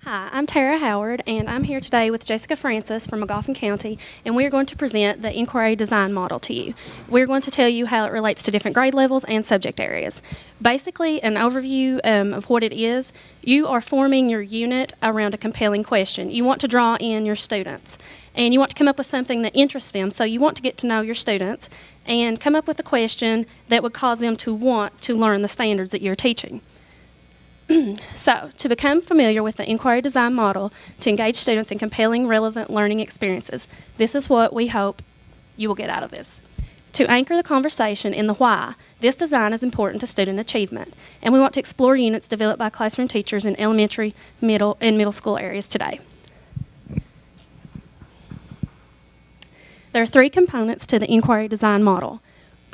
Hi, I'm TaraHoward, and I'm here today with Jessica Francis from McGoffin County, and we're going to present the Inquiry Design Model to you. We're going to tell you how it relates to different grade levels and subject areas. Basically, an overview of what it is, you are forming your unit around a compelling question. You want to draw in your students, and you want to come up with something that interests them, so you want to get to know your students and come up with a question that would cause them to want to learn the standards that you're teaching. So, to become familiar with the Inquiry Design Model to engage students in compelling, relevant learning experiences, this is what we hope you will get out of this. To anchor the conversation in the why, this design is important to student achievement, and we want to explore units developed by classroom teachers in elementary, middle, and middle school areas today. There are three components to the Inquiry Design Model.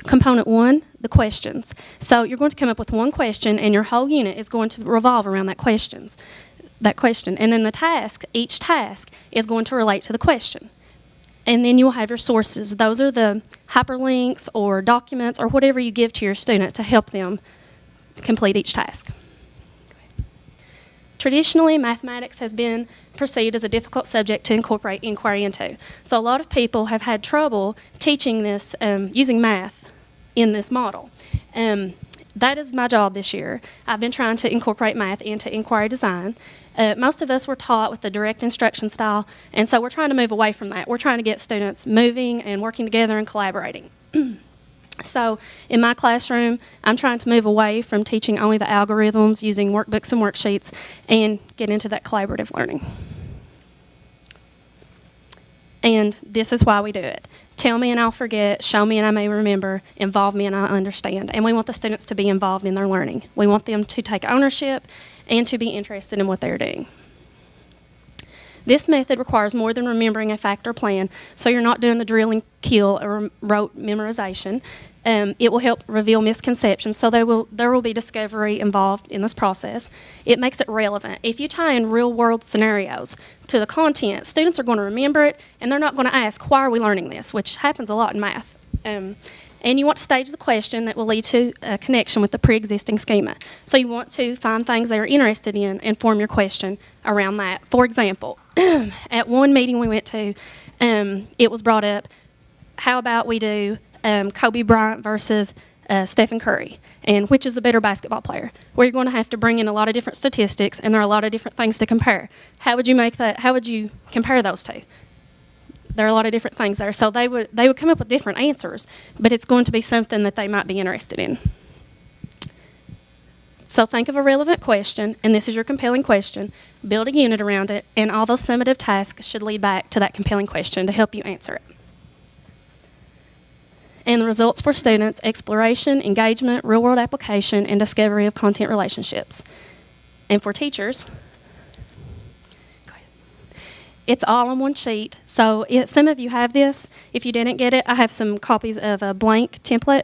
Component one, the questions. So you're going to come up with one question, and your whole unit is going to revolve around that question. And then the task, each task, is going to relate to the question. And then you will have your sources. Those are the hyperlinks or documents or whatever you give to your student to help them complete each task. Traditionally, mathematics has been perceived as a difficult subject to incorporate inquiry into. So a lot of people have had trouble teaching this, using math in this model. That is my job this year. I've been trying to incorporate math into inquiry design. Most of us were taught with the direct instruction style, and so we're trying to move away from that. We're trying to get students moving and working together and collaborating. So in my classroom, I'm trying to move away from teaching only the algorithms using workbooks and worksheets and get into that collaborative learning. And this is why we do it. Tell me and I'll forget, show me and I may remember, involve me and I understand. And we want the students to be involved in their learning. We want them to take ownership and to be interested in what they're doing. This method requires more than remembering a fact or plan, so you're not doing the drill and kill or rote memorization. It will help reveal misconceptions, so there will be discovery involved in this process. It makes it relevant. If you tie in real-world scenarios to the content, students are going to remember it, and they're not going to ask, why are we learning this, which happens a lot in math. And you want to stage the question that will lead to a connection with the pre-existing schema. So you want to find things they are interested in and form your question around that. For example, at one meeting we went to, it was brought up, how about we do Kobe Bryant versus Stephen Curry, and which is the better basketball player? Where you're going to have to bring in a lot of different statistics, and there are a lot of different things to compare. How would you make that? How would you compare those two? There are a lot of different things there. So they would come up with different answers, but it's going to be something that they might be interested in. So think of a relevant question, and this is your compelling question. Build a unit around it, and all those summative tasks should lead back to that compelling question to help you answer it. And the results for students: exploration, engagement, real-world application, and discovery of content relationships. And for teachers, it's all on one sheet. So some of you have this. If you didn't get it, I have some copies of a blank template.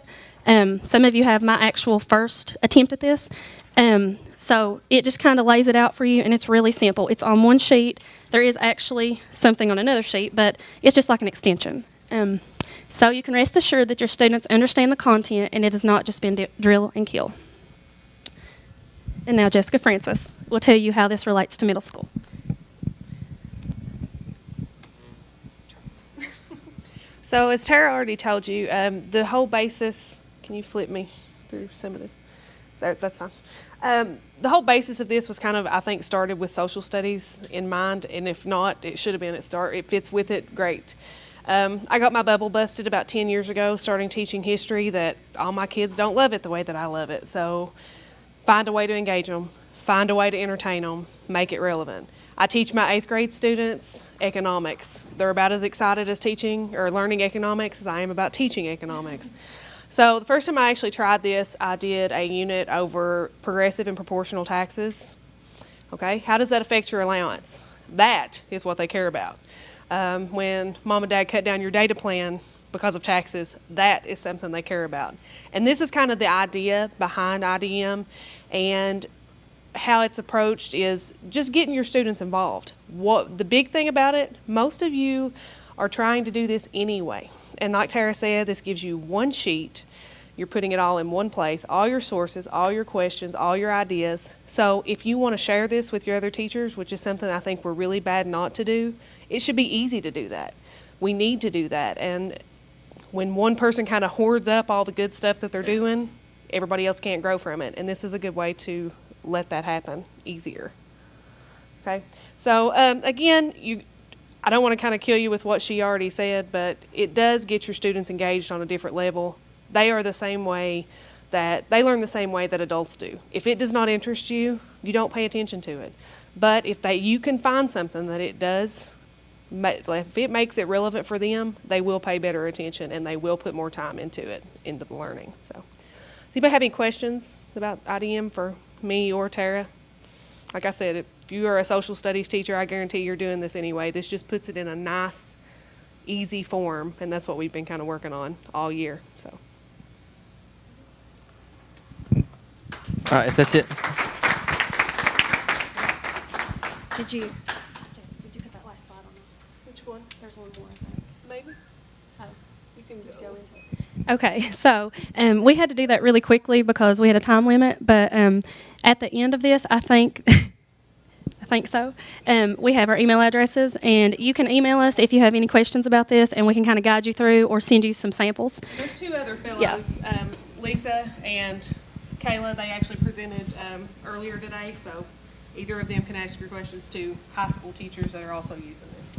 Some of you have my actual first attempt at this. So it just kind of lays it out for you, and it's really simple. It's on one sheet. There is actually something on another sheet, but it's just like an extension. So you can rest assured that your students understand the content, and it has not just been drill and kill. And now Jessica Francis will tell you how this relates to middle school. So as Tara already told you, the whole basis, can you flip me through some of this? That's fine. The whole basis of this was kind of, I think, started with social studies in mind, and if not, it should have been at start. It fits with it, great. I got my bubble busted about 10 years ago, starting teaching history, that all my kids don't love it the way that I love it. So find a way to engage them, find a way to entertain them, make it relevant. I teach my 8th grade students economics. They're about as excited as teaching or learning economics as I am about teaching economics. So the first time I actually tried this, I did a unit over progressive and proportional taxes. Okay, how does that affect your allowance? That is what they care about. When mom and dad cut down your data plan because of taxes, that is something they care about. And this is kind of the idea behind IDM, and how it's approached is just getting your students involved. What the big thing about it, most of you are trying to do this anyway. And like Tara said, this gives you one sheet. You're putting it all in one place, all your sources, all your questions, all your ideas. So if you want to share this with your other teachers, which is something I think we're really bad not to do, it should be easy to do that. We need to do that. And when one person kind of hoards up all the good stuff that they're doing, everybody else can't grow from it. And this is a good way to let that happen easier. Okay? So again, I don't want to kind of kill you with what she already said, but it does get your students engaged on a different level. They are the same way that they learn the same way that adults do. If it does not interest you, you don't pay attention to it. But if you can find something that it does, if it makes it relevant for them, they will pay better attention and they will put more time into it, into the learning. So, does anybody have any questions about IDM for me or Tara? Like I said, if you are a social studies teacher, I guarantee you're doing this anyway. This just puts it in a nice, easy form, and that's what we've been kind of working on all year. So. All right, if that's it. Did you put that last slide on there? Which one? There's one more, I think. Maybe. Oh. You can Go go. into it. Okay, so we had to do that really quickly because we had a time limit, but at the end of this, I think so. We have our email addresses, and you can email us if you have any questions about this, and we can kind of guide you through or send you some samples. There's two other fellows, Yeah. Lisa and Kayla. They actually presented earlier today, so either of them can ask your questions to high school teachers that are also using this.